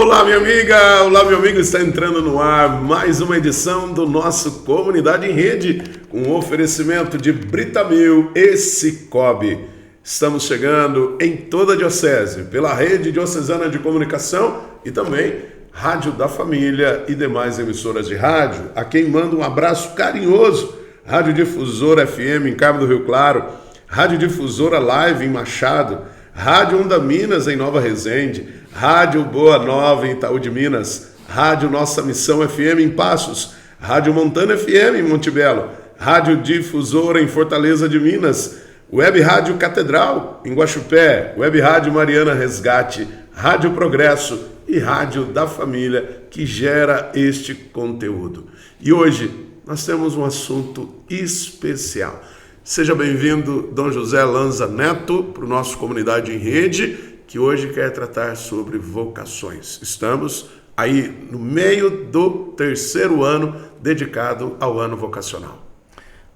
Olá, minha amiga! Olá, meu amigo! Está entrando no ar mais uma edição do nosso Comunidade em Rede, com um oferecimento de Britamil e Cicobi. Estamos chegando em toda a Diocese, pela Rede Diocesana de Comunicação e também Rádio da Família e demais emissoras de rádio, a quem manda um abraço carinhoso. Rádio Difusora FM em Cabo do Rio Claro, Rádio Difusora Live em Machado, Rádio Onda Minas em Nova Resende, Rádio Boa Nova em Itaú de Minas, Rádio Nossa Missão FM em Passos, Rádio Montana FM em Monte Belo, Rádio Difusora em Fortaleza de Minas, Web Rádio Catedral em Guaxupé, Web Rádio Mariana Resgate, Rádio Progresso e Rádio da Família, que gera este conteúdo. E hoje nós temos um assunto especial. Seja bem-vindo, Dom José Lanza Neto, para o nosso Comunidade em Rede, que hoje quer tratar sobre vocações. Estamos aí no meio do terceiro ano dedicado ao ano vocacional.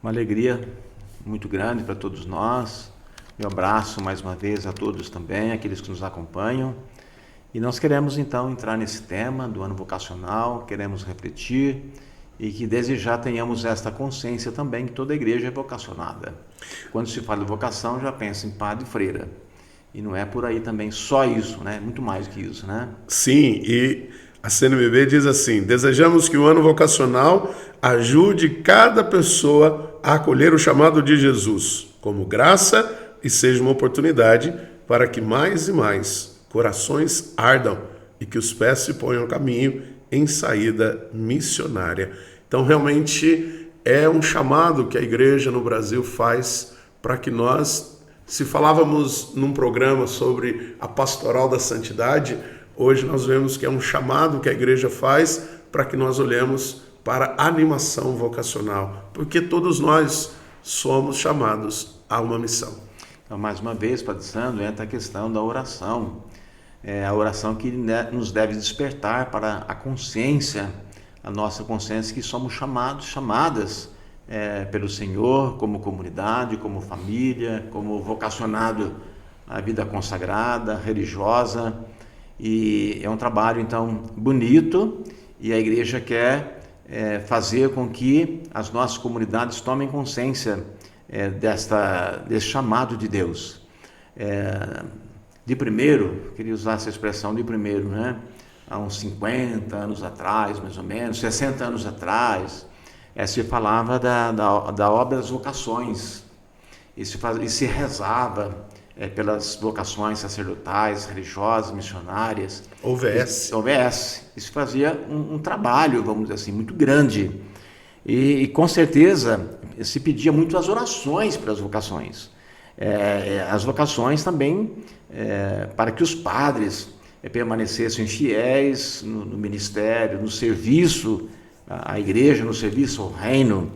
Uma alegria muito grande para todos nós. Meu abraço mais uma vez a todos também, aqueles que nos acompanham. E nós queremos então entrar nesse tema do ano vocacional, queremos refletir e que desde já tenhamos esta consciência também que toda igreja é vocacionada. Quando se fala de vocação, já pensa em padre e freira. E não é por aí também só isso, né? Muito mais que isso, né? Sim, e a CNBB diz assim: desejamos que o ano vocacional ajude cada pessoa a acolher o chamado de Jesus como graça e seja uma oportunidade para que mais e mais corações ardam e que os pés se ponham no caminho em saída missionária. Então, realmente é um chamado que a igreja no Brasil faz para que nós, se falávamos num programa sobre a pastoral da santidade, hoje nós vemos que é um chamado que a igreja faz para que nós olhemos para a animação vocacional, porque todos nós somos chamados a uma missão. Então, mais uma vez, Padre Sandro, entra a questão da oração. É a oração que nos deve despertar para a consciência, a nossa consciência que somos chamadas pelo Senhor como comunidade, como família, como vocacionado à vida consagrada, religiosa. E é um trabalho, então, bonito, e a igreja quer fazer com que as nossas comunidades tomem consciência desse chamado de Deus. De primeiro, queria usar essa expressão de primeiro, né? Há uns 50 anos atrás, mais ou menos, 60 anos atrás, se falava da obra das vocações e se rezava pelas vocações sacerdotais, religiosas, missionárias. OVS. E se fazia um trabalho, vamos dizer assim, muito grande. E com certeza se pedia muito as orações pelas vocações. As vocações também para que os padres permanecessem fiéis no ministério, no serviço à igreja, no serviço ao reino.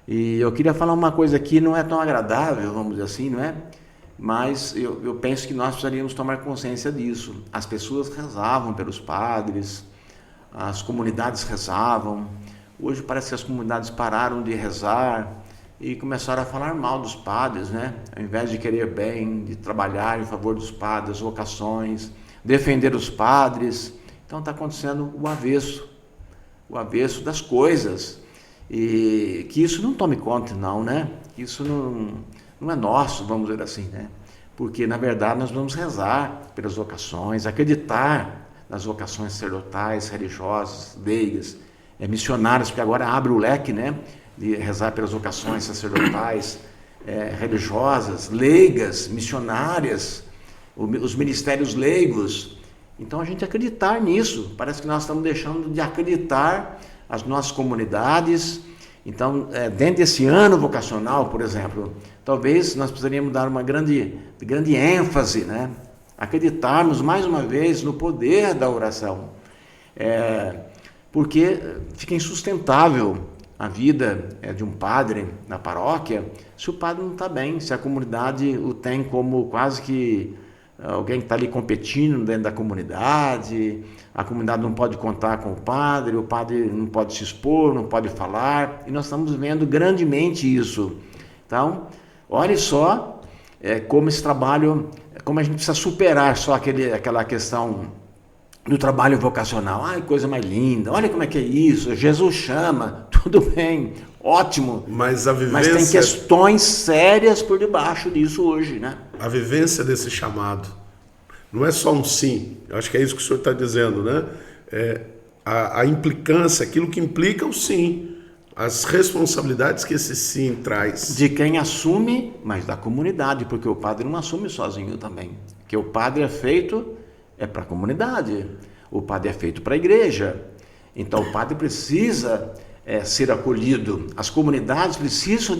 E eu queria falar uma coisa aqui, não é tão agradável, vamos dizer assim, não é? Mas eu penso que nós precisaríamos tomar consciência disso. As pessoas rezavam pelos padres, as comunidades rezavam. Hoje parece que as comunidades pararam de rezar e começaram a falar mal dos padres, né? Ao invés de querer bem, de trabalhar em favor dos padres, vocações, defender os padres. Então está acontecendo o avesso das coisas. E que isso não tome conta, não, né? Isso não é nosso, vamos dizer assim, né? Porque, na verdade, nós vamos rezar pelas vocações, acreditar nas vocações sacerdotais, religiosas, leigas, missionárias, porque agora abre o leque, né? De rezar pelas vocações sacerdotais, religiosas, leigas, missionárias, os ministérios leigos. Então a gente acreditar nisso, parece que nós estamos deixando de acreditar as nossas comunidades. Então, dentro desse ano vocacional, por exemplo, talvez nós precisaríamos dar uma grande ênfase, né? Acreditarmos mais uma vez no poder da oração, porque fica insustentável a vida de um padre na paróquia se o padre não está bem, se a comunidade o tem como quase que alguém que está ali competindo dentro da comunidade, a comunidade não pode contar com o padre não pode se expor, não pode falar, e nós estamos vendo grandemente isso. Então, olhe só como esse trabalho, como a gente precisa superar só aquela questão do trabalho vocacional. Ai, coisa mais linda, olha como é que é isso, Jesus chama, tudo bem, ótimo. Mas a Mas tem vivência, questões sérias por debaixo disso hoje, né? a vivência desse chamado não é só um sim. Eu acho que é isso que o senhor está dizendo, né? A implicância, aquilo que implica o sim, as responsabilidades que esse sim traz. De quem assume, mas da comunidade, porque o padre não assume sozinho também. Que o padre é para a comunidade, o padre é feito para a igreja. Então o padre precisa ser acolhido, as comunidades precisam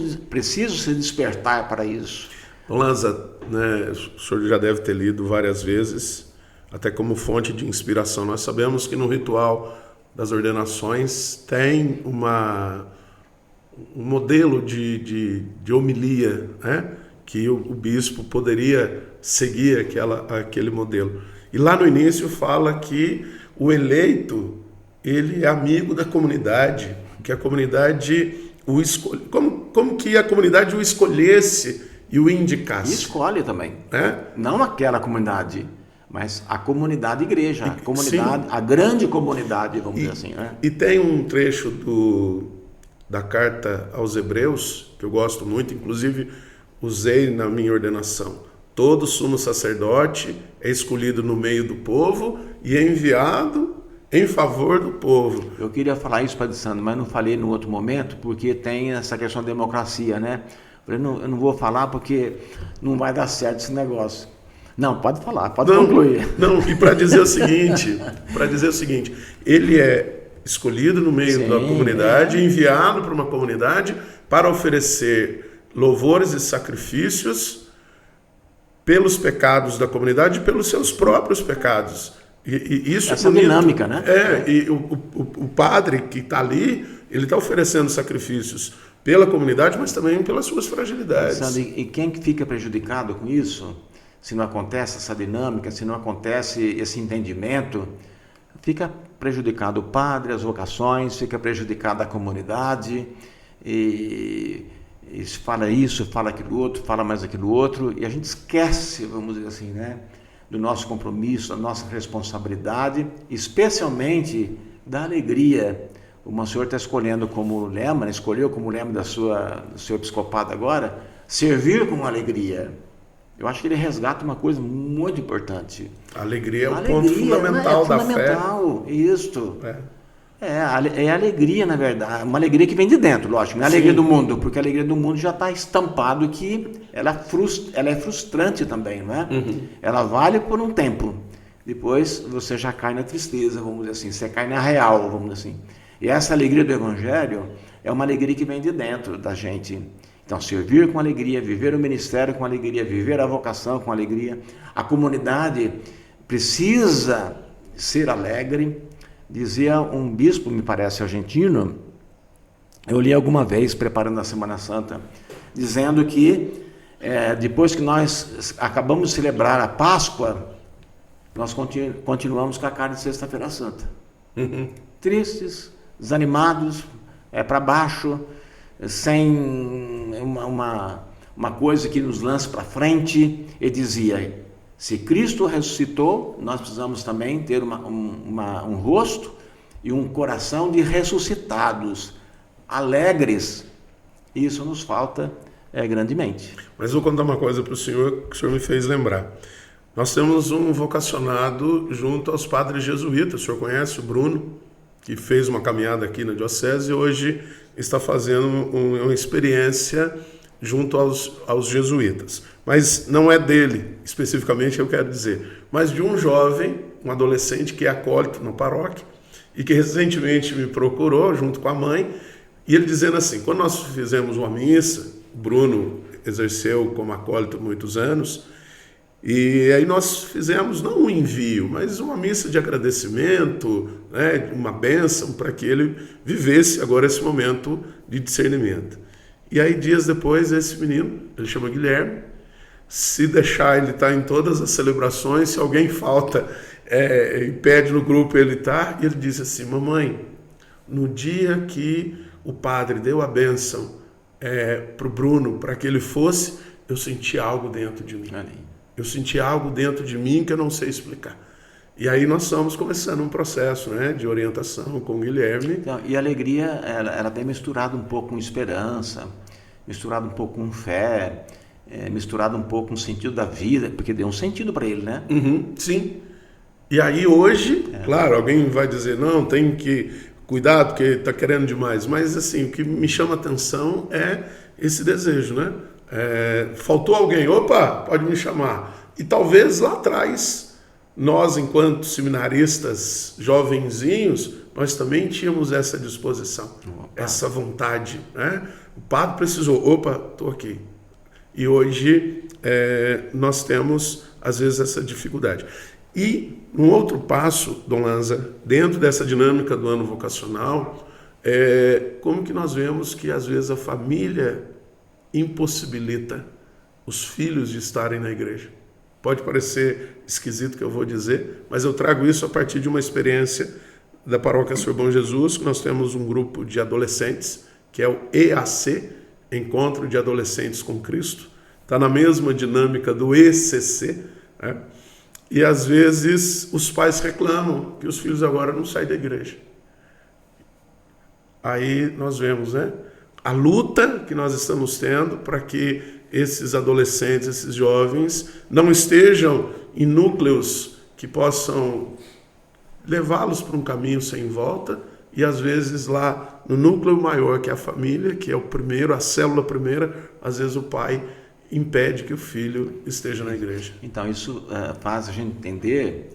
se despertar para isso. Lanza, né, o senhor já deve ter lido várias vezes, até como fonte de inspiração. Nós sabemos que no ritual das ordenações tem um modelo de homilia, né, que o bispo poderia seguir aquele modelo. E lá no início fala que o eleito, ele é amigo da comunidade, que a comunidade o escolhe, como que a comunidade o escolhesse e o indicasse. E escolhe também. Né? Não aquela comunidade, mas a comunidade igreja, a comunidade, sim, a grande comunidade, vamos dizer assim. Né? E tem um trecho da carta aos Hebreus, que eu gosto muito, inclusive usei na minha ordenação. Todo sumo sacerdote é escolhido no meio do povo e é enviado em favor do povo. Eu queria falar isso, Padre Sandro, mas não falei no outro momento, porque tem essa questão da democracia, né? Eu não vou falar porque não vai dar certo esse negócio. Não, pode falar, pode concluir. Não, e para dizer o seguinte, ele é escolhido no meio da comunidade, enviado para uma comunidade para oferecer louvores e sacrifícios pelos pecados da comunidade e pelos seus próprios pecados. E isso essa dinâmica, né? E o padre que está ali, ele está oferecendo sacrifícios pela comunidade, mas também pelas suas fragilidades. E quem fica prejudicado com isso, se não acontece essa dinâmica, se não acontece esse entendimento, fica prejudicado o padre, as vocações, fica prejudicada a comunidade, e se fala isso, fala aquilo outro, fala mais aquilo outro, e a gente esquece, vamos dizer assim, né, do nosso compromisso, da nossa responsabilidade, especialmente da alegria. O Monsenhor está escolhendo como lema, escolheu como lema do seu episcopado agora, servir com alegria. Eu acho que ele resgata uma coisa muito importante. A alegria é o ponto fundamental da fé. Isso. É a alegria, na verdade. Uma alegria que vem de dentro, lógico. Não é a alegria do mundo, porque a alegria do mundo já está estampado que ela é frustrante também, não é? Uhum. Ela vale por um tempo. Depois você já cai na tristeza, vamos dizer assim. Você cai na real, vamos dizer assim. E essa alegria do Evangelho é uma alegria que vem de dentro da gente. Então, servir com alegria, viver o ministério com alegria, viver a vocação com alegria. A comunidade precisa ser alegre. Dizia um bispo, me parece argentino, eu li alguma vez, preparando a Semana Santa, dizendo que depois que nós acabamos de celebrar a Páscoa, nós continuamos com a carne de Sexta-feira Santa. Uhum. Tristes, desanimados, para baixo, sem uma coisa que nos lance para frente. Ele dizia: se Cristo ressuscitou, nós precisamos também ter um rosto e um coração de ressuscitados, alegres. Isso nos falta grandemente. Mas vou contar uma coisa para o senhor, que o senhor me fez lembrar. Nós temos um vocacionado junto aos padres jesuítas. O senhor conhece o Bruno, que fez uma caminhada aqui na diocese e hoje está fazendo uma experiência junto aos jesuítas. Mas não é dele, especificamente, eu quero dizer, mas de um jovem, um adolescente que é acólito na paróquia e que recentemente me procurou junto com a mãe, e ele dizendo assim: quando nós fizemos uma missa, o Bruno exerceu como acólito muitos anos, e aí nós fizemos não um envio, mas uma missa de agradecimento, né, uma bênção para que ele vivesse agora esse momento de discernimento. E aí dias depois esse menino, ele chama Guilherme, se deixar ele está em todas as celebrações, se alguém falta e pede no grupo ele está, e ele diz assim: mamãe, no dia que o padre deu a bênção para o Bruno, para que ele fosse, eu senti algo dentro de mim. Eu senti algo dentro de mim que eu não sei explicar. E aí nós estamos começando um processo, né, de orientação com o Guilherme. Então, e a alegria, ela vem misturada um pouco com esperança, misturada um pouco com fé, misturada um pouco com o sentido da vida, porque deu um sentido para ele, né? Sim. E aí hoje, claro, alguém vai dizer, não, tem que cuidar porque está querendo demais. Mas assim, o que me chama a atenção é esse desejo, né? Faltou alguém, opa, pode me chamar. E talvez lá atrás, nós enquanto seminaristas jovenzinhos, nós também tínhamos essa disposição, essa vontade, né? O padre precisou, opa, estou aqui. E hoje nós temos, às vezes, essa dificuldade. E um outro passo, Dom Lanza, dentro dessa dinâmica do ano vocacional, como que nós vemos que, às vezes, a família impossibilita os filhos de estarem na igreja. Pode parecer esquisito o que eu vou dizer, mas eu trago isso a partir de uma experiência da Paróquia Senhor Bom Jesus, que nós temos um grupo de adolescentes, que é o EAC, Encontro de Adolescentes com Cristo. Está na mesma dinâmica do ECC, né? E às vezes os pais reclamam que os filhos agora não saem da igreja. Aí nós vemos, né, a luta que nós estamos tendo para que esses adolescentes, esses jovens, não estejam em núcleos que possam levá-los para um caminho sem volta, e às vezes lá no núcleo maior, que é a família, que é o primeiro, a célula primeira, às vezes o pai impede que o filho esteja na igreja. Então isso faz a gente entender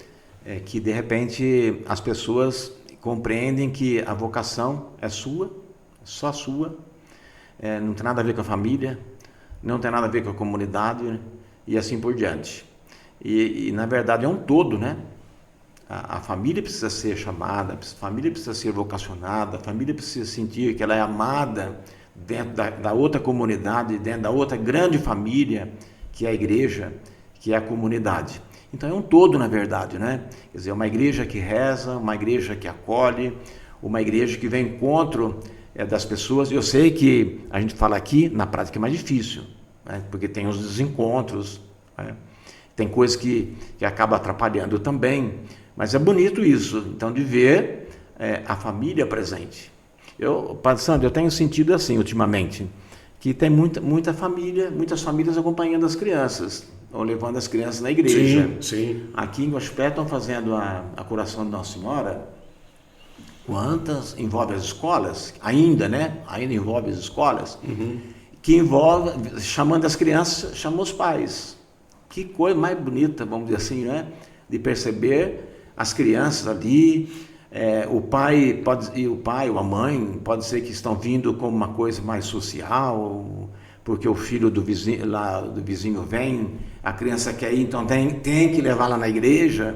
que de repente as pessoas compreendem que a vocação é sua, só sua, não tem nada a ver com a família, não tem nada a ver com a comunidade, né? E assim por diante. E na verdade é um todo, né? A família precisa ser chamada, a família precisa ser vocacionada, a família precisa sentir que ela é amada dentro da outra comunidade, dentro da outra grande família, que é a igreja, que é a comunidade. Então é um todo, na verdade, né? Quer dizer, uma igreja que reza, uma igreja que acolhe, uma igreja que vem ao encontro das pessoas. Eu sei que a gente fala aqui, na prática é mais difícil, né? Porque tem os desencontros, né? Tem coisas que acabam atrapalhando também, mas é bonito isso, então, de ver a família presente. Padre Sandro, eu tenho sentido assim, ultimamente, que tem muita família, muitas famílias acompanhando as crianças, ou levando as crianças na igreja. Sim. Aqui em Guaxupé estão fazendo a curação de Nossa Senhora. Quantas envolve as escolas, ainda, né? Ainda envolve as escolas, que envolve, chamando as crianças, chamam os pais. Que coisa mais bonita, vamos dizer assim, né? De perceber as crianças ali, o pai ou a mãe pode ser que estão vindo como uma coisa mais social, porque o filho do vizinho vem, a criança quer ir, então tem que levá-la na igreja.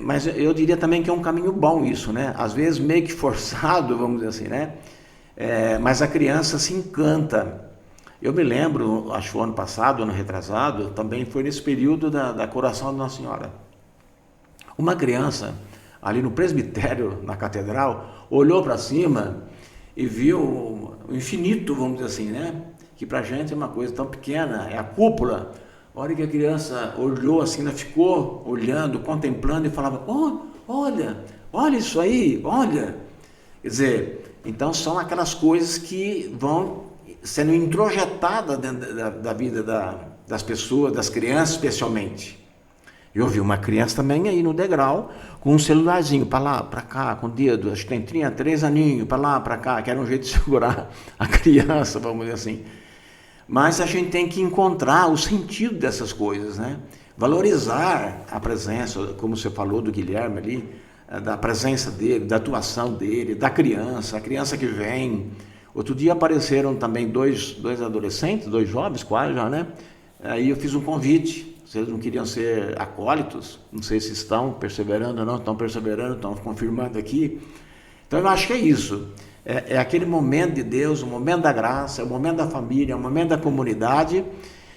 Mas eu diria também que é um caminho bom isso, né? Às vezes meio que forçado, vamos dizer assim, né? Mas a criança se encanta. Eu me lembro, acho que o ano passado, ano retrasado, também foi nesse período da curação de Nossa Senhora. Uma criança, ali no presbitério, na catedral, olhou para cima e viu o infinito, vamos dizer assim, né? Que para a gente é uma coisa tão pequena, é a cúpula. A hora que a criança olhou assim, ela ficou olhando, contemplando e falava, olha isso aí, olha. Quer dizer, então são aquelas coisas que vão sendo introjetadas dentro da vida das pessoas, das crianças especialmente. Eu vi uma criança também aí no degrau, com um celularzinho para lá, para cá, com o dedo, acho que tinha 3 aninhos, para lá, para cá, que era um jeito de segurar a criança, vamos dizer assim. Mas a gente tem que encontrar o sentido dessas coisas, né? Valorizar a presença, como você falou do Guilherme ali, da presença dele, da atuação dele, da criança, a criança que vem. Outro dia apareceram também dois adolescentes, 2 jovens quase já, né? Aí eu fiz um convite. Vocês não queriam ser acólitos? Não sei se estão perseverando ou não, estão perseverando, estão confirmando aqui. Então eu acho que é isso. É aquele momento de Deus, o momento da graça, é o momento da família, é o momento da comunidade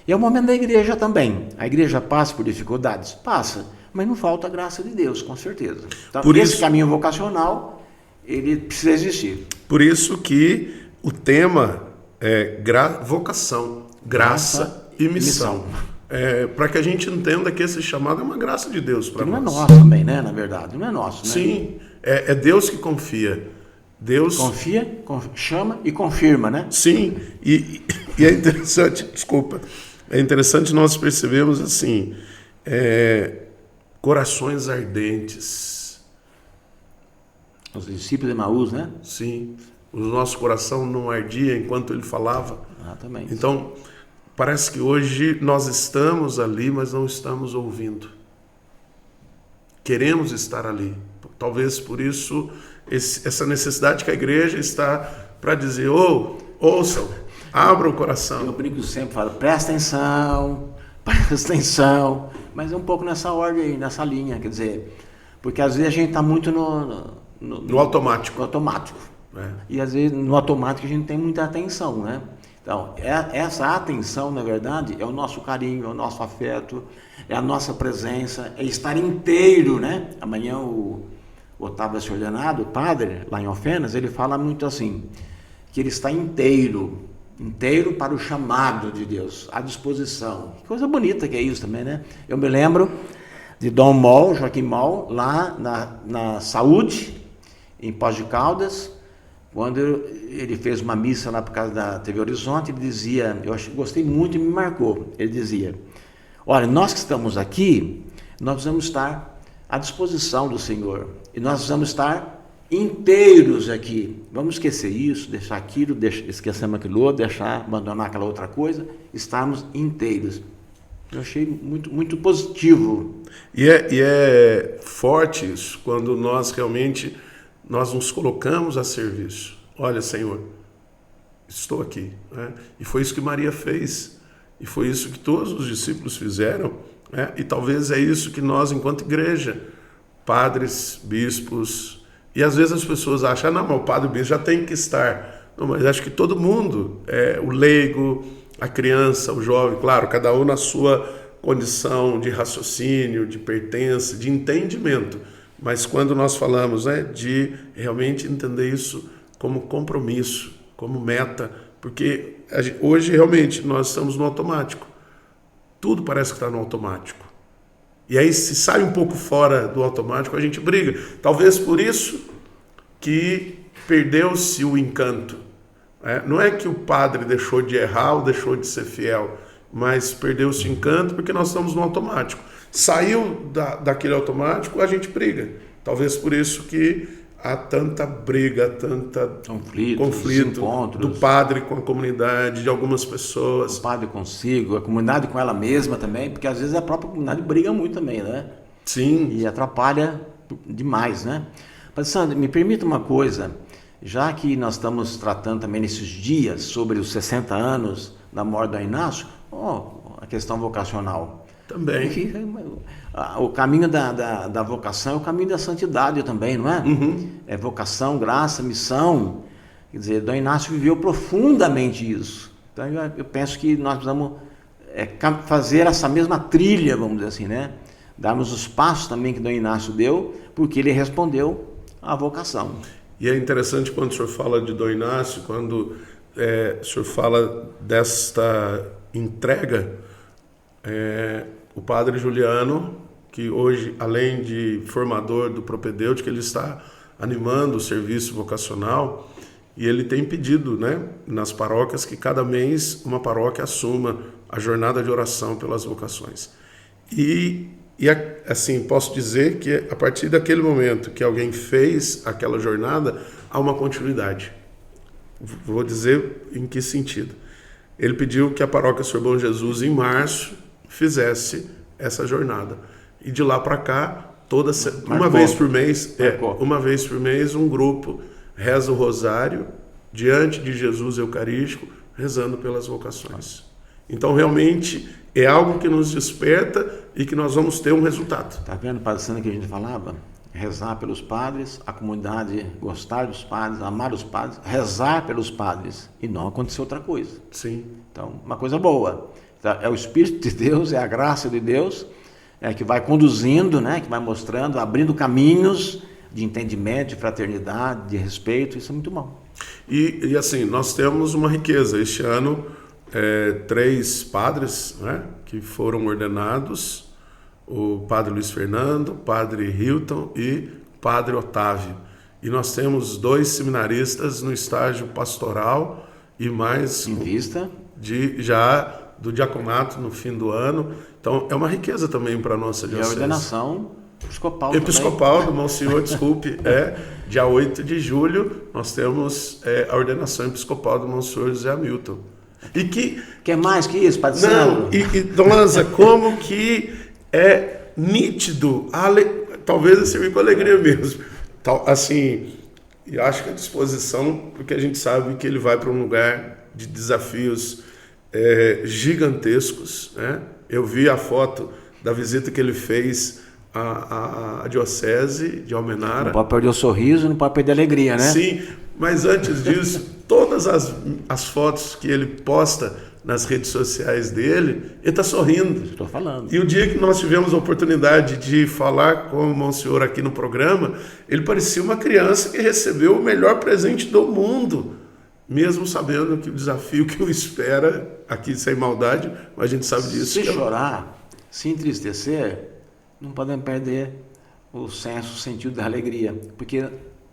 e é o momento da igreja também. A igreja passa por dificuldades? Passa, mas não falta a graça de Deus, com certeza. Então, esse caminho vocacional, ele precisa existir. Por isso que o tema é vocação, graça e missão. para que a gente entenda que esse chamado é uma graça de Deus para nós. Não é nosso também, né? Na verdade, não é nosso, né? Sim, é Deus que confia. Deus confia, chama e confirma, né? Sim, e é interessante, desculpa, é interessante nós percebermos assim, corações ardentes. Os discípulos de Emaús, né? Sim, o nosso coração não ardia enquanto ele falava. Exatamente. Então, parece que hoje nós estamos ali, mas não estamos ouvindo. Queremos estar ali. Talvez por isso essa necessidade que a igreja está para dizer, ouçam, abra o coração. Eu brinco sempre, falo, presta atenção, mas é um pouco nessa ordem aí, nessa linha, quer dizer, porque às vezes a gente está muito no automático. No automático. E às vezes no automático a gente não tem muita atenção, né? Então, essa atenção, na verdade, é o nosso carinho, é o nosso afeto, é a nossa presença, é estar inteiro, né? Amanhã o Otávio vai ser ordenado, o padre, lá em Ofenas, ele fala muito assim, que ele está inteiro para o chamado de Deus, à disposição. Que coisa bonita que é isso também, né? Eu me lembro de Dom Moll, Joaquim Moll, lá na Saúde, em Pós de Caldas, quando ele fez uma missa lá por causa da TV Horizonte, ele dizia, gostei muito e me marcou, ele dizia, olha, nós que estamos aqui, nós vamos estar à disposição do Senhor, e nós vamos estar inteiros aqui, vamos esquecer isso, deixar aquilo, esquecemos aquilo outro, abandonar aquela outra coisa, estarmos inteiros. Eu achei muito, muito positivo. E é forte isso, quando nós realmente nos colocamos a serviço. Olha, Senhor, estou aqui. Né? E foi isso que Maria fez. E foi isso que todos os discípulos fizeram. Né? E talvez é isso que nós, enquanto igreja, padres, bispos, e às vezes as pessoas acham, não, mas o padre e o bispo já tem que estar. Não, mas acho que todo mundo, o leigo, a criança, o jovem, claro, cada um na sua condição de raciocínio, de pertença, de entendimento. Mas quando nós falamos de realmente entender isso como compromisso, como meta, porque hoje realmente nós estamos no automático. Tudo parece que está no automático. E aí se sai um pouco fora do automático, a gente briga. Talvez por isso que perdeu-se o encanto. Não é que o padre deixou de errar ou deixou de ser fiel, mas perdeu-se o encanto porque nós estamos no automático. Saiu daquele automático, a gente briga. Talvez por isso que há tanta briga, tanta conflito do padre com a comunidade, de algumas pessoas. O padre consigo, a comunidade com ela mesma também, porque às vezes a própria comunidade briga muito também, né? Sim. E atrapalha demais, né? Mas, Sandro, me permita uma coisa, já que nós estamos tratando também nesses dias sobre os 60 anos da morte do Inácio, a questão vocacional. Também. O caminho da vocação é o caminho da santidade também, não é? Uhum. É vocação, graça, missão. Quer dizer, Dom Inácio viveu profundamente isso. Então eu penso que nós precisamos fazer essa mesma trilha, vamos dizer assim, né? Darmos os passos também que Dom Inácio deu, porque ele respondeu à vocação. E é interessante quando o senhor fala de Dom Inácio, quando o senhor fala desta entrega, o padre Juliano, que hoje, além de formador do propedêutico, ele está animando o serviço vocacional, e ele tem pedido, nas paróquias, que cada mês uma paróquia assuma a jornada de oração pelas vocações. E assim, posso dizer que a partir daquele momento que alguém fez aquela jornada, há uma continuidade. Vou dizer em que sentido. Ele pediu que a paróquia Sr. Bom Jesus, em março, fizesse essa jornada. E de lá para cá, uma vez por mês, um grupo reza o rosário diante de Jesus Eucarístico, rezando pelas vocações. Então, realmente, é algo que nos desperta e que nós vamos ter um resultado. Está vendo, Padre Sandro, que a gente falava? Rezar pelos padres, a comunidade gostar dos padres, amar os padres, rezar pelos padres. E não aconteceu outra coisa. Sim. Então, uma coisa boa. É o Espírito de Deus, é a graça de Deus, que vai conduzindo, que vai mostrando, abrindo caminhos de entendimento, de fraternidade, de respeito. Isso é muito bom. E assim, nós temos uma riqueza. Este ano, 3 padres, que foram ordenados, o padre Luiz Fernando, o padre Hilton e o padre Otávio. E nós temos 2 seminaristas no estágio pastoral e mais Em vista já do diaconato no fim do ano. Então é uma riqueza também para a nossa e a diocese. ordenação episcopal Episcopal do Monsenhor, desculpe, dia 8 de julho nós temos a ordenação episcopal do Monsenhor José Hamilton. E que... Quer mais que isso, Padre Não, Sandro? e Dom Lanza, como que é nítido, talvez eu servir com alegria mesmo, assim, eu acho que a disposição, porque a gente sabe que ele vai para um lugar de desafios gigantescos, né? Eu vi a foto da visita que ele fez à diocese de Almenara. Não pode perder o sorriso, não pode perder a alegria, né? Sim, mas antes disso, todas as fotos que ele posta nas redes sociais dele, ele está sorrindo. Estou falando. E o dia que nós tivemos a oportunidade de falar com o Monsenhor aqui no programa, ele parecia uma criança que recebeu o melhor presente do mundo, mesmo sabendo que o desafio que o espera, aqui sem maldade, mas a gente sabe disso. Se chorar, se entristecer, não podemos perder o sentido da alegria, porque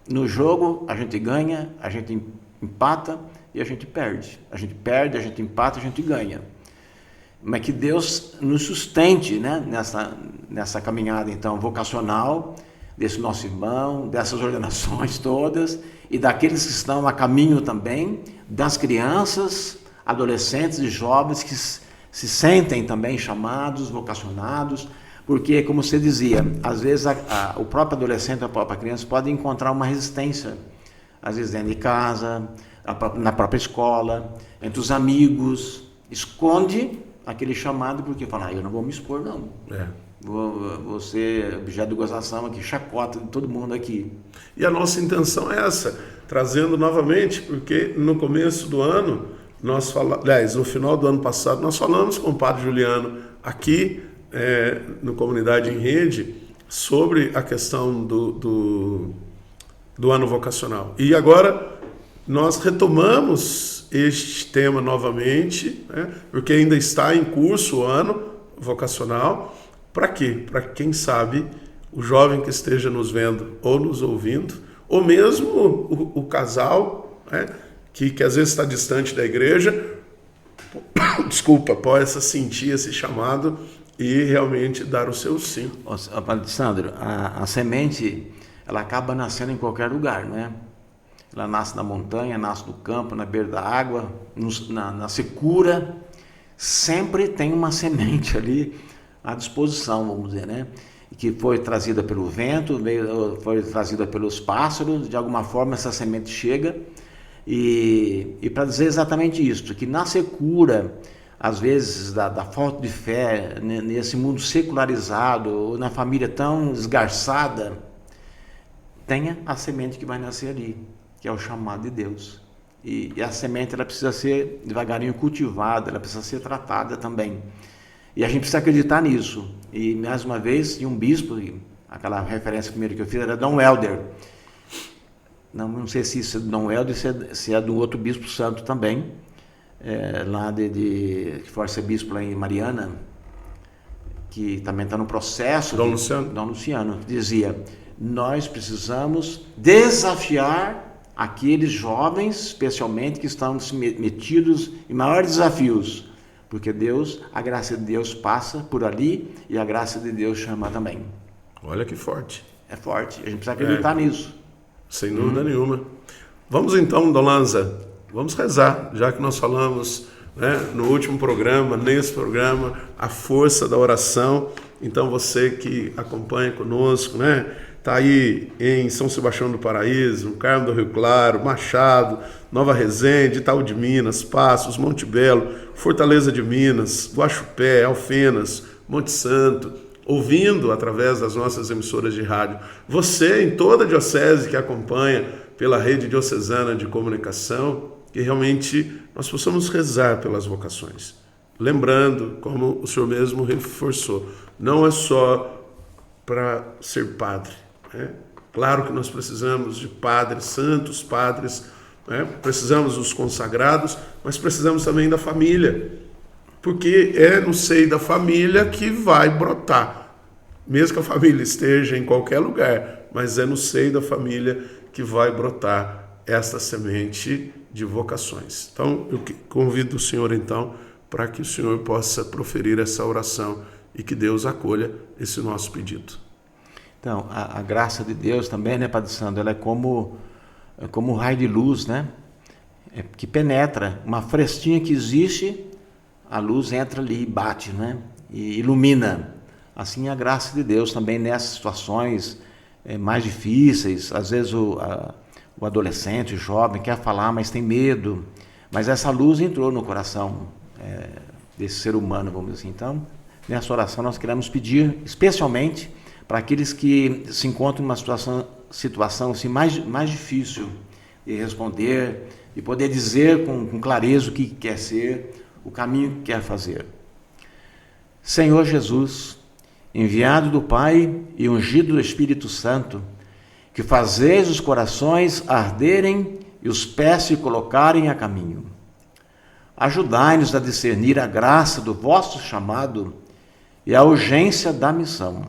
no jogo a gente ganha, a gente empata e a gente perde. A gente perde, a gente empata, a gente ganha. Mas que Deus nos sustente, né, nessa caminhada então vocacional desse nosso irmão, dessas ordenações todas e daqueles que estão a caminho também, das crianças, adolescentes e jovens que se sentem também chamados, vocacionados, porque, como você dizia, às vezes o próprio adolescente, a própria criança pode encontrar uma resistência, às vezes dentro de casa, na própria escola, entre os amigos, esconde aquele chamado porque fala, eu não vou me expor não, vou ser objeto de gozação aqui, chacota de todo mundo aqui. E a nossa intenção é essa, trazendo novamente, porque no começo do ano, no final do ano passado, nós falamos com o padre Juliano aqui, no Comunidade em Rede, sobre a questão do ano vocacional. E agora nós retomamos este tema novamente, né, porque ainda está em curso o ano vocacional. Para quê? Para quem sabe o jovem que esteja nos vendo ou nos ouvindo, ou mesmo o casal, né, que às vezes está distante da igreja, possa sentir esse chamado e realmente dar o seu sim. Padre Sandro, a semente, ela acaba nascendo em qualquer lugar, não é? Ela nasce na montanha, nasce no campo, na beira da água, na secura. Sempre tem uma semente ali à disposição, vamos dizer, né? Que foi trazida pelo vento, foi trazida pelos pássaros, de alguma forma essa semente chega. E para dizer exatamente isso, que na secura, às vezes, da falta de fé, nesse mundo secularizado, ou na família tão esgarçada, tenha a semente que vai nascer ali, que é o chamado de Deus. E a semente ela precisa ser devagarinho cultivada, ela precisa ser tratada também. E a gente precisa acreditar nisso. E, mais uma vez, tinha um bispo, aquela referência primeiro que eu fiz era Dom Helder. Não sei se isso é do Dom Helder, se é do outro bispo santo também, lá que foi arcebispo lá em Mariana, que também está no processo. Dom Luciano. Dom Luciano dizia, nós precisamos desafiar aqueles jovens, especialmente, que estão metidos em maiores desafios, porque a graça de Deus passa por ali e a graça de Deus chama também. Olha que forte. É forte, a gente precisa acreditar nisso. Sem dúvida nenhuma. Vamos então, Dom Lanza, vamos rezar, já que nós falamos, né, no último programa, nesse programa, a força da oração. Então você que acompanha conosco, né, está aí em São Sebastião do Paraíso, no Carmo do Rio Claro, Machado, Nova Resende, Itaú de Minas, Passos, Monte Belo, Fortaleza de Minas, Guaxupé, Alfenas, Monte Santo, ouvindo através das nossas emissoras de rádio. Você em toda a diocese que acompanha pela rede diocesana de comunicação, que realmente nós possamos rezar pelas vocações. Lembrando, como o senhor mesmo reforçou, não é só para ser padre, né? Claro que nós precisamos de padres, santos padres, né? Precisamos dos consagrados, mas precisamos também da família. porque é no seio da família que vai brotar. Mesmo que a família esteja em qualquer lugar, mas é no seio da família que vai brotar esta semente de vocações. Então, eu convido o senhor, então, para que o senhor possa proferir essa oração e que Deus acolha esse nosso pedido. Então, a graça de Deus também, né, Padre Sandro, ela é como um raio de luz, né? Que penetra. Uma frestinha que existe, a luz entra ali e bate, né? E ilumina. Assim, a graça de Deus também nessas situações mais difíceis. Às vezes o adolescente, o jovem quer falar, mas tem medo. Mas essa luz entrou no coração desse ser humano, vamos dizer assim. Então, nessa oração nós queremos pedir, especialmente para aqueles que se encontram em uma situação assim, mais difícil de responder, e poder dizer com clareza o que quer ser, o caminho que quer fazer. Senhor Jesus, enviado do Pai e ungido do Espírito Santo, que fazeis os corações arderem e os pés se colocarem a caminho. Ajudai-nos a discernir a graça do vosso chamado e a urgência da missão.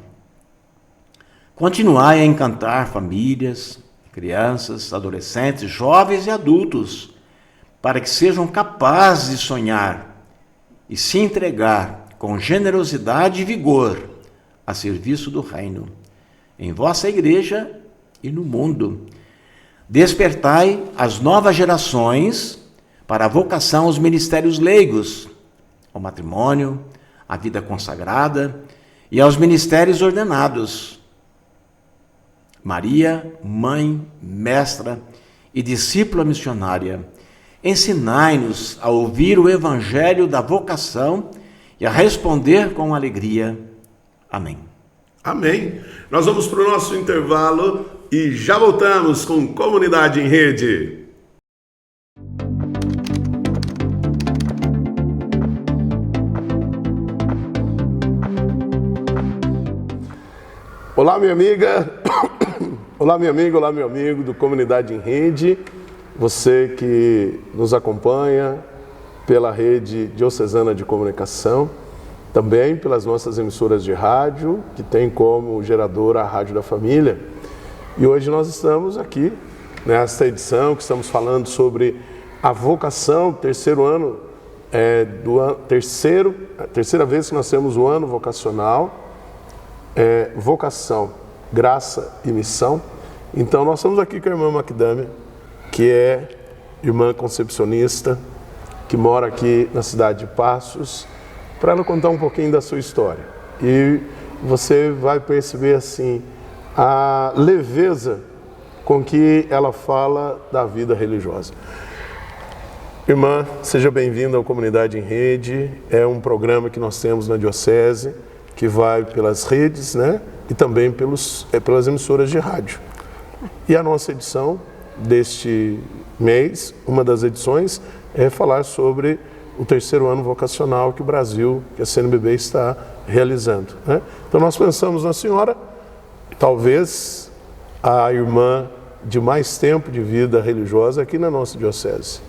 Continuai a encantar famílias, crianças, adolescentes, jovens e adultos, para que sejam capazes de sonhar e se entregar com generosidade e vigor a serviço do reino, em vossa igreja e no mundo. Despertai as novas gerações para a vocação aos ministérios leigos, ao matrimônio, à vida consagrada e aos ministérios ordenados. Maria, mãe, mestra e discípula missionária, ensinai-nos a ouvir o evangelho da vocação e a responder com alegria. Amém. Amém. Nós vamos para o nosso intervalo e já voltamos com Comunidade em Rede. Olá, minha amiga. Olá, minha amiga. Olá, meu amigo do Comunidade em Rede. Você que nos acompanha pela rede diocesana de comunicação, também pelas nossas emissoras de rádio, que tem como geradora a Rádio da Família. E hoje nós estamos aqui, nesta edição, que estamos falando sobre a vocação, terceiro ano, terceira vez que nós temos o ano vocacional, vocação, graça e missão. Então nós estamos aqui com a irmã Macdâmia, que é irmã concepcionista, que mora aqui na cidade de Passos, para ela contar um pouquinho da sua história. E você vai perceber assim a leveza com que ela fala da vida religiosa. Irmã, seja bem-vinda ao Comunidade em Rede. É um programa que nós temos na Diocese, que vai pelas redes, né? E também pelas emissoras de rádio. E a nossa edição deste mês, uma das edições, é falar sobre o terceiro ano vocacional que o Brasil, que a CNBB está realizando, né? Então nós pensamos na senhora, talvez a irmã de mais tempo de vida religiosa aqui na nossa diocese.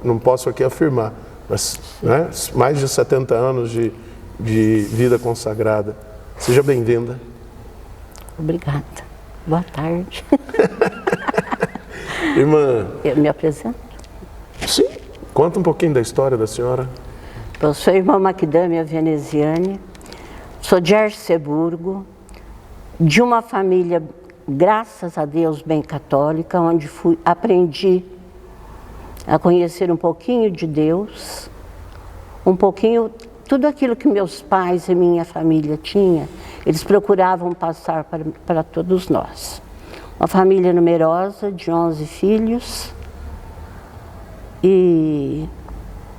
Não posso aqui afirmar, mas né, mais de 70 anos de vida consagrada. Seja bem-vinda. Obrigada. Boa tarde. Irmã... Eu me apresento? Sim. Conta um pouquinho da história da senhora. Eu sou a irmã Macdâmia Veneziane, sou de Arceburgo, de uma família, graças a Deus, bem católica, onde aprendi a conhecer um pouquinho de Deus, um pouquinho, tudo aquilo que meus pais e minha família tinham, eles procuravam passar para todos nós. Uma família numerosa, de 11 filhos, e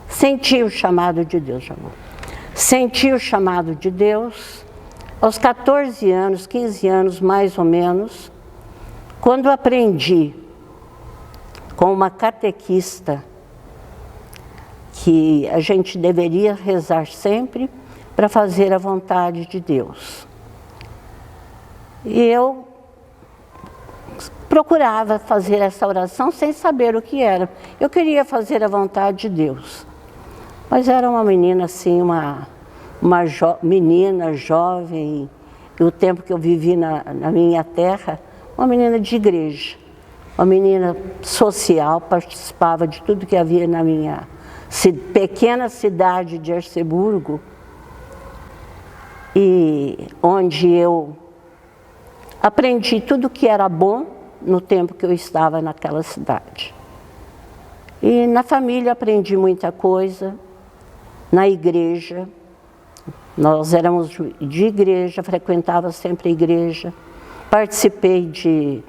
senti o chamado de Deus, Senti o chamado de Deus aos 14 anos, 15 anos mais ou menos, quando aprendi com uma catequista que a gente deveria rezar sempre para fazer a vontade de Deus. E eu procurava fazer essa oração sem saber o que era. Eu queria fazer a vontade de Deus. Mas era uma menina assim, menina jovem, e o tempo que eu vivi na minha terra, uma menina de igreja, uma menina social, participava de tudo que havia na minha pequena cidade de Arceburgo, e onde eu aprendi tudo que era bom no tempo que eu estava naquela cidade. E na família aprendi muita coisa, na igreja, nós éramos de igreja, frequentava sempre a igreja, participei de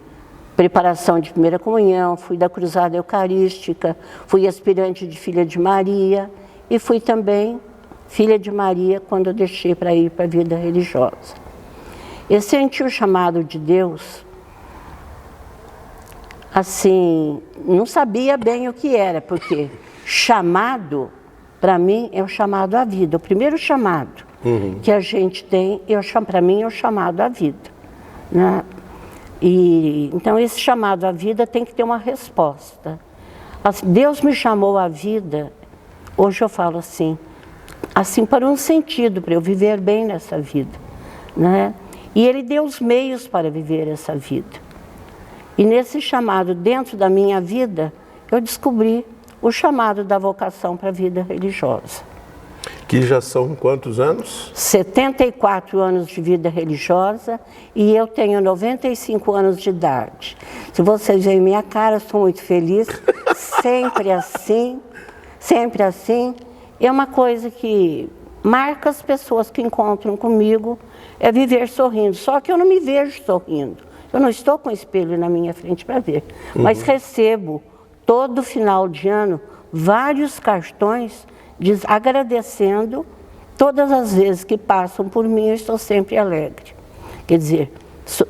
preparação de primeira comunhão, fui da cruzada eucarística, fui aspirante de filha de Maria e fui também filha de Maria quando eu deixei para ir para a vida religiosa. Eu senti o chamado de Deus, assim, não sabia bem o que era, porque chamado, para mim, é o chamado à vida. O primeiro chamado que a gente tem, para mim, é o chamado à vida, né? Então, esse chamado à vida tem que ter uma resposta. Deus me chamou à vida, hoje eu falo assim para um sentido, para eu viver bem nessa vida, né? E Ele deu os meios para viver essa vida. E nesse chamado, dentro da minha vida, eu descobri o chamado da vocação para a vida religiosa. Que já são quantos anos? 74 anos de vida religiosa e eu tenho 95 anos de idade. Se vocês veem minha cara, eu sou muito feliz, sempre assim, sempre assim. É uma coisa que marca as pessoas que encontram comigo, é viver sorrindo. Só que eu não me vejo sorrindo. Eu não estou com o espelho na minha frente para ver, mas recebo todo final de ano vários cartões agradecendo todas as vezes que passam por mim, eu estou sempre alegre. Quer dizer,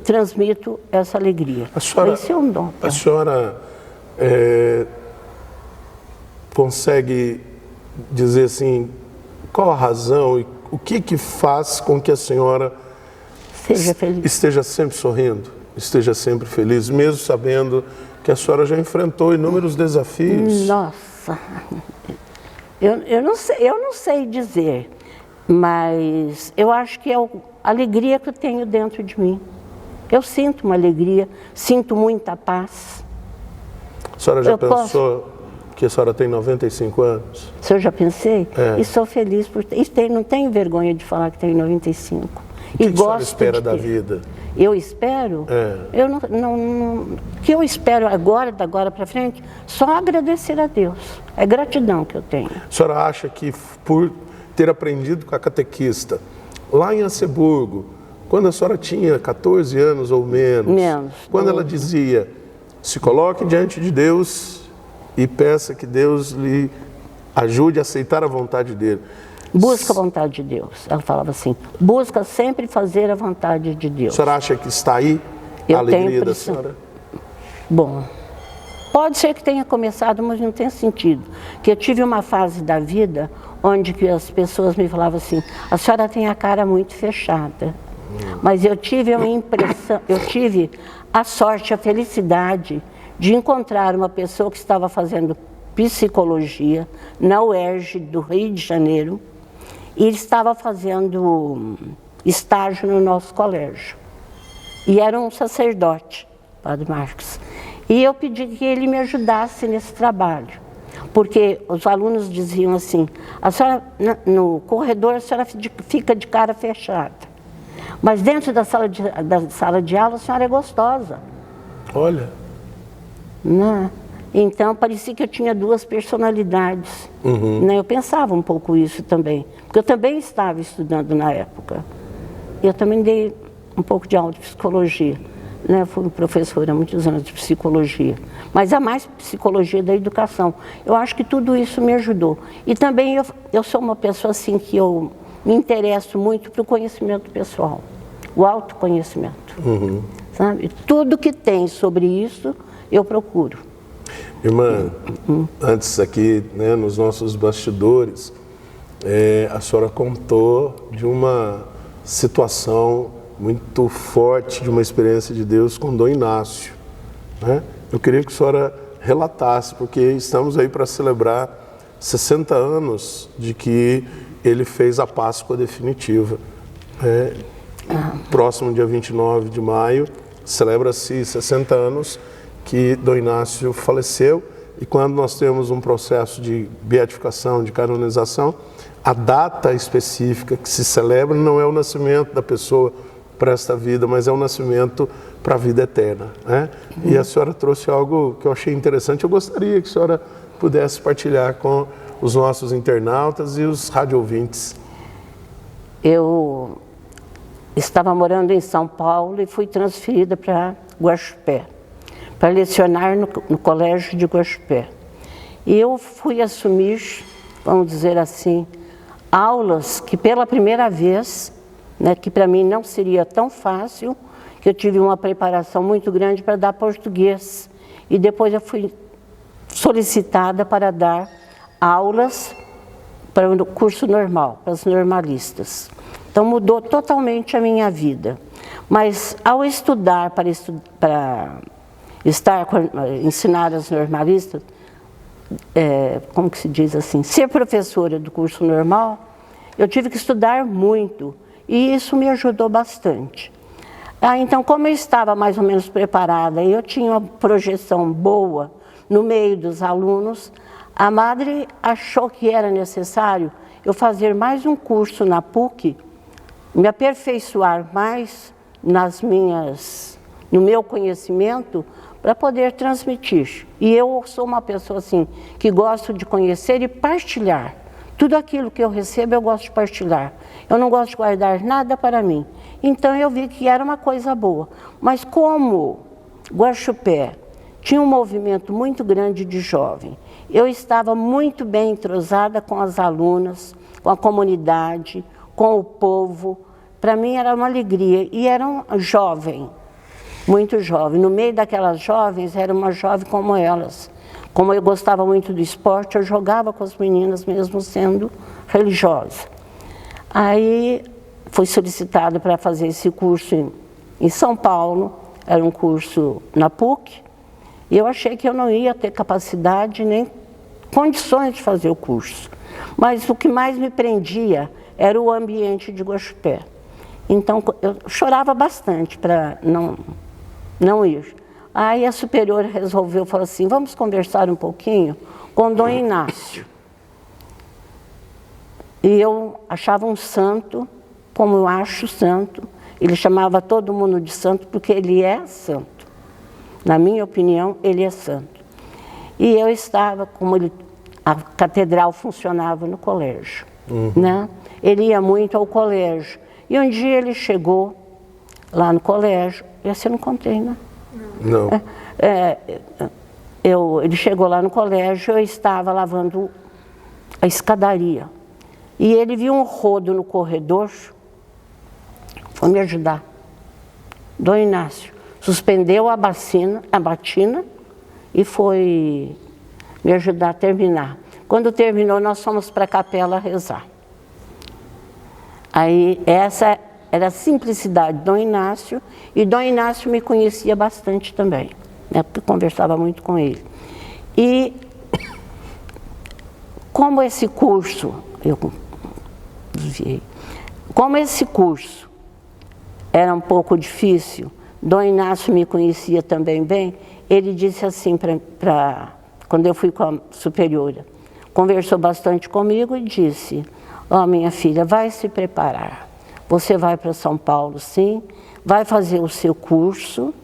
transmito essa alegria. Esse é um dom. A senhora consegue dizer assim, qual a razão e o que faz com que a senhora seja feliz, esteja sempre sorrindo, esteja sempre feliz, mesmo sabendo que a senhora já enfrentou inúmeros desafios? Nossa, eu não sei dizer, mas eu acho que é a alegria que eu tenho dentro de mim. Eu sinto uma alegria, sinto muita paz. A senhora já pensou que a senhora tem 95 anos? Se eu já pensei? E sou feliz por ter. Não tenho vergonha de falar que tenho 95. O que a senhora espera da vida? Eu espero? Eu o que eu espero agora para frente? Só agradecer a Deus. É gratidão que eu tenho. A senhora acha que por ter aprendido com a catequista, lá em Arceburgo, quando a senhora tinha 14 anos ou menos, quando ela dizia, se coloque diante de Deus e peça que Deus lhe ajude a aceitar a vontade dele. Busca a vontade de Deus. Ela falava assim, busca sempre fazer a vontade de Deus. A senhora acha que está aí a alegria da senhora? Bom, pode ser que tenha começado, mas não tem sentido. Que eu tive uma fase da vida onde que as pessoas me falavam assim, a senhora tem a cara muito fechada. Mas eu tive uma impressão, eu tive a sorte, a felicidade de encontrar uma pessoa que estava fazendo psicologia na UERJ do Rio de Janeiro e ele estava fazendo estágio no nosso colégio. E era um sacerdote, Padre Marcos. E eu pedi que ele me ajudasse nesse trabalho, porque os alunos diziam assim, a senhora, no corredor a senhora fica de cara fechada, mas dentro da sala de aula a senhora é gostosa. Olha. Né? Então, parecia que eu tinha duas personalidades. Né? Eu pensava um pouco isso também, porque eu também estava estudando na época. Eu também dei um pouco de aula de psicologia. Né? Eu fui professora há muitos anos de psicologia, mas a mais psicologia da educação. Eu acho que tudo isso me ajudou. E também eu sou uma pessoa assim que eu me interesso muito para o conhecimento pessoal, o autoconhecimento. Sabe? Tudo que tem sobre isso, eu procuro. Irmã, antes aqui, né, nos nossos bastidores, a senhora contou de uma situação muito forte, de uma experiência de Deus com Dom Inácio. Né? Eu queria que a senhora relatasse, porque estamos aí para celebrar 60 anos de que ele fez a Páscoa definitiva. Próximo dia 29 de maio, celebra-se 60 anos que Dom Inácio faleceu, e quando nós temos um processo de beatificação, de canonização, a data específica que se celebra não é o nascimento da pessoa para esta vida, mas é o nascimento para a vida eterna, né? E a senhora trouxe algo que eu achei interessante. Eu gostaria que a senhora pudesse partilhar com os nossos internautas e os radioouvintes. Eu estava morando em São Paulo e fui transferida para Guaxupé, para lecionar no colégio de Guaxupé. E eu fui assumir, vamos dizer assim, aulas que pela primeira vez, né, que para mim não seria tão fácil, que eu tive uma preparação muito grande para dar português. E depois eu fui solicitada para dar aulas para o curso normal, para os normalistas. Então mudou totalmente a minha vida. Mas ao estudar para ensinar as normalistas, como que se diz assim, ser professora do curso normal, eu tive que estudar muito e isso me ajudou bastante. Então, como eu estava mais ou menos preparada e eu tinha uma projeção boa no meio dos alunos, a madre achou que era necessário eu fazer mais um curso na PUC, me aperfeiçoar mais no meu conhecimento para poder transmitir. E eu sou uma pessoa assim, que gosto de conhecer e partilhar. Tudo aquilo que eu recebo eu gosto de partilhar. Eu não gosto de guardar nada para mim. Então eu vi que era uma coisa boa. Mas como Guaxupé tinha um movimento muito grande de jovem, eu estava muito bem entrosada com as alunas, com a comunidade, com o povo. Para mim era uma alegria. E era um jovem, muito jovem. No meio daquelas jovens, era uma jovem como elas. Como eu gostava muito do esporte, eu jogava com as meninas, mesmo sendo religiosa. Aí fui solicitada para fazer esse curso em São Paulo, era um curso na PUC, e eu achei que eu não ia ter capacidade nem condições de fazer o curso. Mas o que mais me prendia era o ambiente de Guaxupé. Então eu chorava bastante para não ir. Aí a superiora resolveu, falou assim, vamos conversar um pouquinho com Dom Inácio. E eu achava um santo, como eu acho santo. Ele chamava todo mundo de santo porque ele é santo. Na minha opinião, ele é santo. E eu estava, a catedral funcionava no colégio, né? Ele ia muito ao colégio. E um dia ele chegou lá no colégio, esse eu não contei, né? Não. Ele chegou lá no colégio, eu estava lavando a escadaria. E ele viu um rodo no corredor, foi me ajudar. Dom Inácio suspendeu a batina e foi me ajudar a terminar. Quando terminou, nós fomos para a capela rezar. Aí essa era a simplicidade de Dom Inácio, e Dom Inácio me conhecia bastante também, né, porque conversava muito com ele. E como esse curso, como esse curso era um pouco difícil, Dom Inácio me conhecia também bem, ele disse assim, quando eu fui com a superiora, conversou bastante comigo e disse, ó, minha filha, vai se preparar. Você vai para São Paulo, sim, vai fazer o seu curso,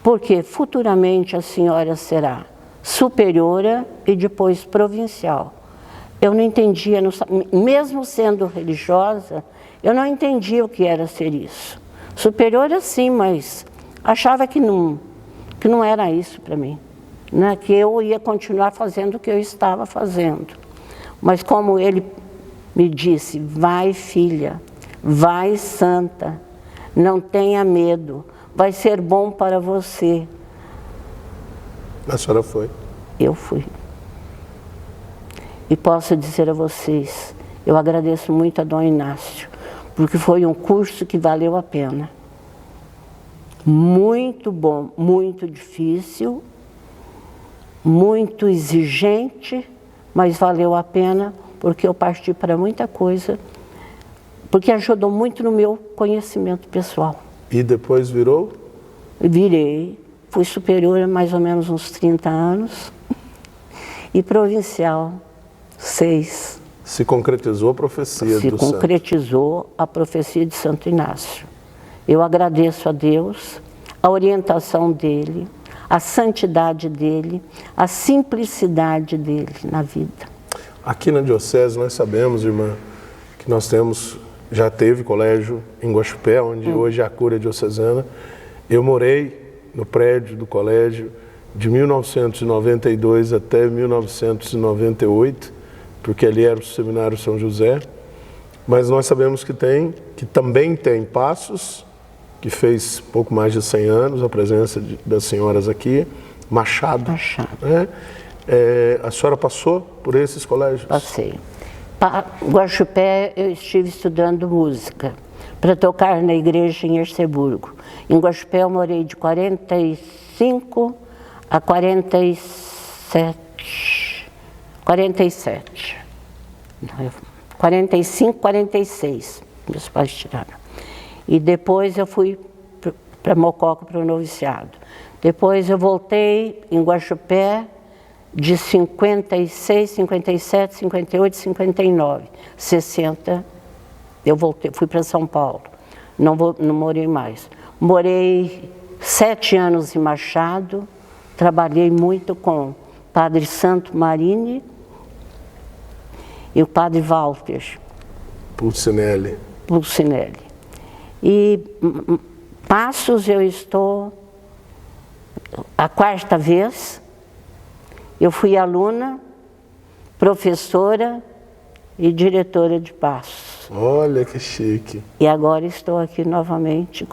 porque futuramente a senhora será superiora e depois provincial. Eu não entendia, mesmo sendo religiosa, eu não entendia o que era ser isso. Superiora sim, mas achava que não era isso para mim, né? Que eu ia continuar fazendo o que eu estava fazendo. Mas como ele me disse, vai filha, vai santa, não tenha medo, vai ser bom para você. A senhora foi? Eu fui. E posso dizer a vocês, eu agradeço muito a Dom Inácio, porque foi um curso que valeu a pena. Muito bom, muito difícil, muito exigente, mas valeu a pena, porque eu parti para muita coisa, porque ajudou muito no meu conhecimento pessoal. E depois virou? Virei, fui superior há mais ou menos uns 30 anos, e provincial, 6. Se concretizou a profecia Se do santo. concretizou a profecia de Santo Inácio. Eu agradeço a Deus, a orientação dele, a santidade dele, a simplicidade dele na vida. Aqui na Diocese nós sabemos, irmã, que nós já teve colégio em Guaxupé, onde hoje é a Cúria Diocesana. Eu morei no prédio do colégio de 1992 até 1998, porque ali era o Seminário São José. Mas nós sabemos que também tem Passos, que fez pouco mais de 100 anos, a presença das senhoras aqui, Machado. Né? A senhora passou por esses colégios? Passei. Guaxupé eu estive estudando música, para tocar na igreja em Erceburgo. Em Guaxupé eu morei de 45 a 47. 45, 46, meus pais tiraram. E depois eu fui para Mococa, para o noviciado. Depois eu voltei em Guaxupé de 56, 57, 58, 59. 60, eu voltei, fui para São Paulo. Não morei mais. Morei 7 anos em Machado, trabalhei muito com o Padre Santo Marini e o Padre Walter Pulcinelli. E Passos eu estou a 4ª vez. Eu fui aluna, professora e diretora de Passos. Olha que chique. E agora estou aqui novamente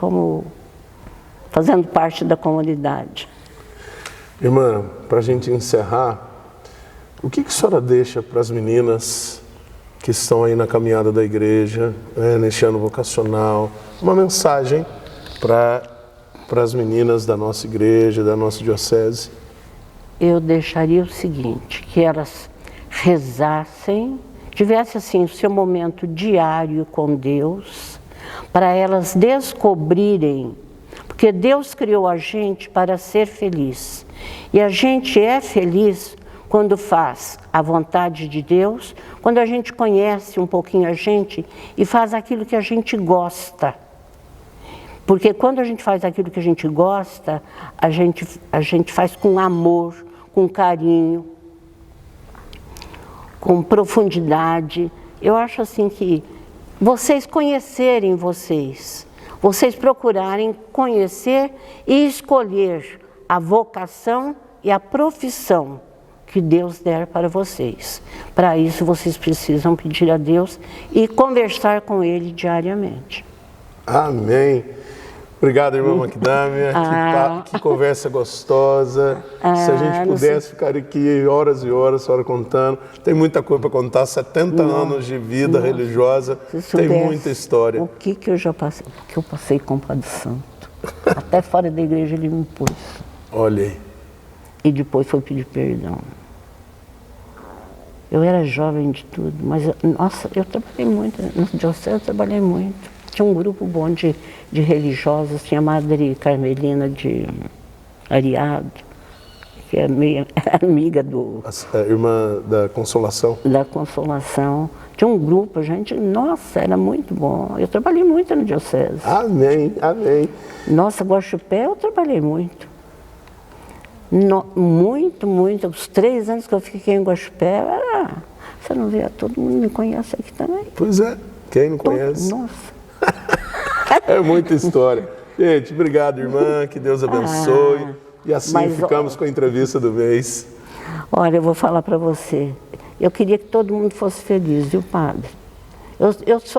fazendo parte da comunidade. Irmã, para a gente encerrar, o que a senhora deixa para as meninas que estão aí na caminhada da igreja, neste ano vocacional, uma mensagem para as meninas da nossa igreja, da nossa diocese? Eu deixaria o seguinte, que elas rezassem, tivesse assim o seu momento diário com Deus, para elas descobrirem, porque Deus criou a gente para ser feliz, e a gente é feliz quando faz a vontade de Deus, quando a gente conhece um pouquinho a gente e faz aquilo que a gente gosta. Porque quando a gente faz aquilo que a gente gosta, a gente faz com amor, com carinho, com profundidade. Eu acho assim que vocês conhecerem vocês procurarem conhecer e escolher a vocação e a profissão que Deus der para vocês. Para isso vocês precisam pedir a Deus e conversar com Ele diariamente. Amém. Obrigado, irmã Makdamia. Que conversa gostosa. Se a gente pudesse ficar aqui horas e horas, a senhora contando. Tem muita coisa para contar, 70 anos de vida religiosa, tem muita história. O que eu já passei? O que eu passei com o Padre Santo. Até fora da igreja ele me pôs. Olha aí. E depois foi pedir perdão. Eu era jovem de tudo, mas, nossa, eu trabalhei muito. No diocese eu trabalhei muito. Tinha um grupo bom de religiosas, tinha a Madre Carmelina de Ariado, que é meio amiga a irmã da Consolação. Da Consolação. Tinha um grupo, gente, nossa, era muito bom. Eu trabalhei muito no diocese. Amém, amém. Nossa, Guaxupé eu trabalhei muito. Muito. Os 3 anos que eu fiquei em Guaxupé, você não vê, todo mundo me conhece aqui também. Pois é, quem não conhece? Nossa. É muita história. Gente, obrigado, irmã, que Deus abençoe. E assim ficamos com a entrevista do mês. Olha, eu vou falar para você. Eu queria que todo mundo fosse feliz, viu, padre?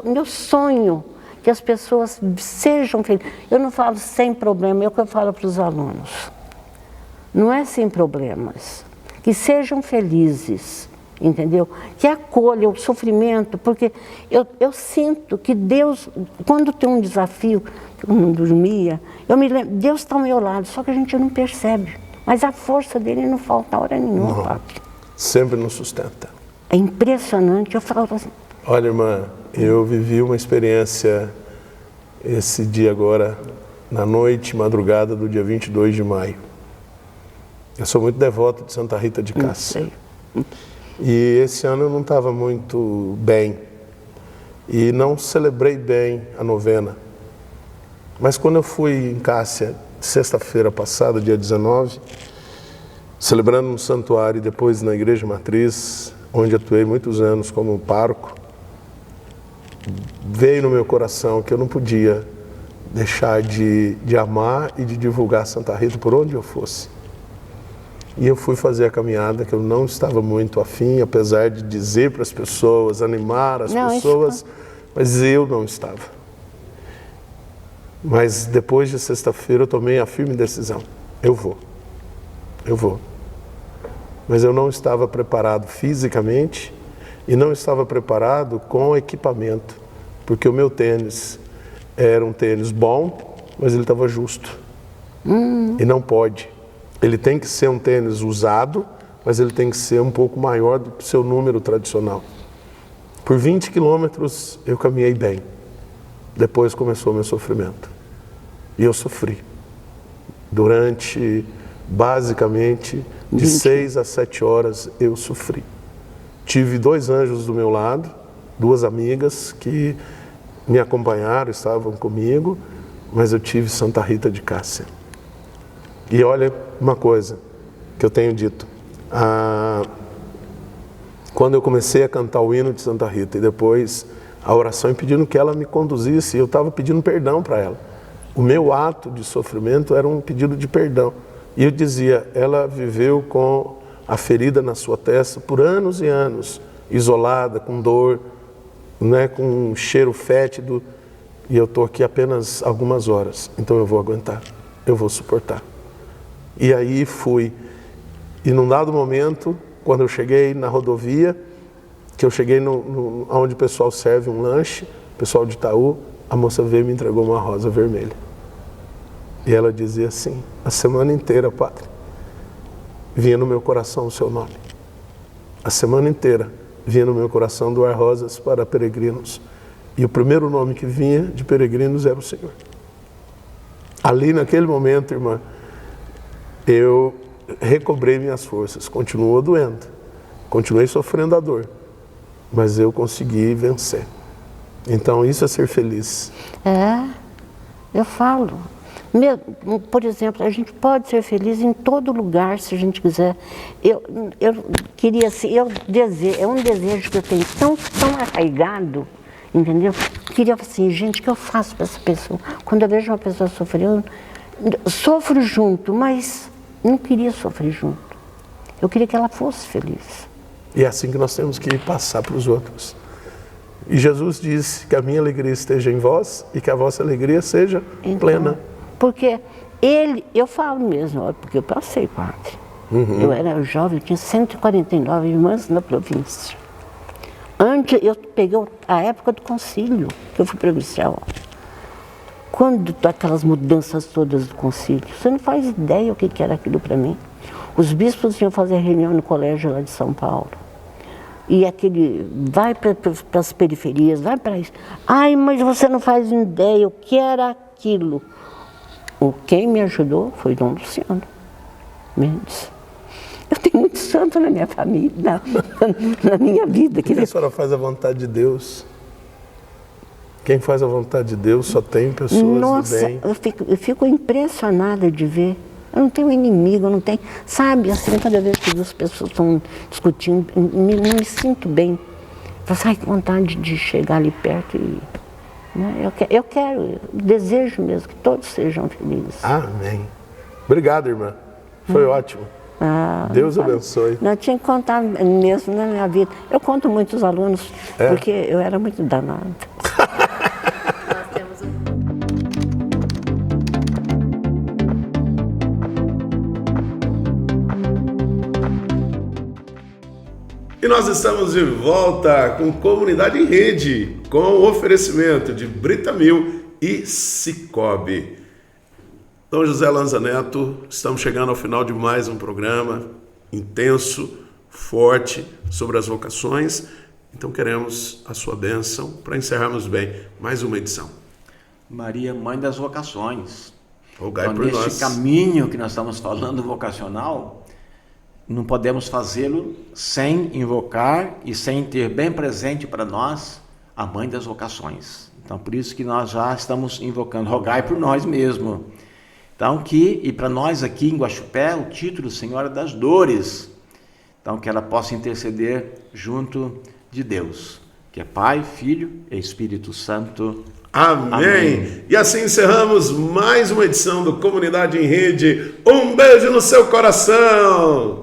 Meu sonho que as pessoas sejam felizes. Eu não falo sem problema, é o que eu falo para os alunos. Não é sem problemas. Que sejam felizes, entendeu? Que acolham o sofrimento, porque eu sinto que Deus, quando tem um desafio, eu não dormia, eu me lembro, Deus está ao meu lado, só que a gente não percebe. Mas a força dele não falta hora nenhuma, padre. sempre nos sustenta. É impressionante. Eu falo assim, Olha, irmã, eu vivi uma experiência esse dia agora, na noite, madrugada do dia 22 de maio. Eu sou muito devoto de Santa Rita de não Cássia. sei. E esse ano eu não estava muito bem. E não celebrei bem a novena. Mas quando eu fui em Cássia, sexta-feira passada, dia 19, celebrando no santuário e depois na igreja matriz, onde atuei muitos anos como pároco, veio no meu coração que eu não podia deixar de amar e de divulgar Santa Rita por onde eu fosse. E eu fui fazer a caminhada, que eu não estava muito afim, apesar de dizer para as pessoas, animar as pessoas, mas eu não estava. Mas depois de sexta-feira eu tomei a firme decisão, eu vou. Mas eu não estava preparado fisicamente e não estava preparado com equipamento, porque o meu tênis era um tênis bom, mas ele estava justo. E não pode. Ele tem que ser um tênis usado, mas ele tem que ser um pouco maior do que o seu número tradicional. Por 20 quilômetros eu caminhei bem. Depois começou o meu sofrimento. E eu sofri. Durante, basicamente, de 6 a 7 horas eu sofri. Tive 2 anjos do meu lado, 2 amigas que me acompanharam, estavam comigo, mas eu tive Santa Rita de Cássia. E olha uma coisa que eu tenho dito. Quando eu comecei a cantar o hino de Santa Rita e depois a oração e pedindo que ela me conduzisse, eu estava pedindo perdão para ela. O meu ato de sofrimento era um pedido de perdão. E eu dizia, ela viveu com a ferida na sua testa por anos e anos, isolada, com dor, né, com um cheiro fétido, e eu estou aqui apenas algumas horas, então eu vou aguentar, eu vou suportar. E aí fui. E num dado momento, quando eu cheguei na rodovia, que eu cheguei onde o pessoal serve um lanche, o pessoal de Itaú, a moça veio e me entregou uma rosa vermelha. E ela dizia assim, a semana inteira, padre, vinha no meu coração o seu nome. A semana inteira vinha no meu coração doar rosas para peregrinos. E o primeiro nome que vinha de peregrinos era o Senhor. Ali naquele momento, irmã, eu recobrei minhas forças. Continuou doendo, continuei sofrendo a dor, mas eu consegui vencer. Então isso é ser feliz. Eu falo. Por exemplo, a gente pode ser feliz em todo lugar, se a gente quiser. Eu queria, assim, é um desejo que eu tenho tão arraigado, entendeu? Eu queria assim, gente, o que eu faço para essa pessoa? Quando eu vejo uma pessoa sofrendo, sofro junto, mas não queria sofrer junto. Eu queria que ela fosse feliz. E é assim que nós temos que passar para os outros. E Jesus disse que a minha alegria esteja em vós e que a vossa alegria seja plena. Porque eu falo mesmo, porque eu passei, padre. Eu era jovem, eu tinha 149 irmãs na província. Antes, eu peguei a época do concílio, que eu fui provincial. Quando aquelas mudanças todas do concílio, você não faz ideia o que era aquilo para mim. Os bispos iam fazer reunião no colégio lá de São Paulo. E aquele, vai para as periferias, vai para isso. Ai, mas você não faz ideia o que era aquilo. Quem me ajudou foi Dom Luciano Mendes. Eu tenho muito santo na minha família, na minha vida. Porque a senhora faz a vontade de Deus. Quem faz a vontade de Deus só tem pessoas Nossa, do bem. Eu fico impressionada de ver. Eu não tenho inimigo, eu não tenho... Sabe, assim, cada vez que as pessoas estão discutindo, não me sinto bem. Eu falo, ai, que vontade de chegar ali perto e... Né? Eu quero, desejo mesmo que todos sejam felizes. Amém. Obrigado, irmã. Foi ótimo. Deus abençoe. Não tinha que contar mesmo na minha vida. Eu conto muitos alunos, porque eu era muito danada. E nós estamos de volta com Comunidade em Rede, com o oferecimento de Britamil e Cicobi. Dom José Lanza Neto, estamos chegando ao final de mais um programa intenso, forte sobre as vocações. Então queremos a sua bênção para encerrarmos bem mais uma edição. Maria, Mãe das Vocações. Rogai Então, por neste nós. caminho que nós estamos falando vocacional, não podemos fazê-lo sem invocar e sem ter bem presente para nós a Mãe das Vocações. Então, por isso que nós já estamos invocando, rogai por nós mesmo. Então, e para nós aqui em Guaxupé, o título Senhora das Dores. Então, que ela possa interceder junto de Deus, que é Pai, Filho e Espírito Santo. Amém. Amém. E assim encerramos mais uma edição do Comunidade em Rede. Um beijo no seu coração.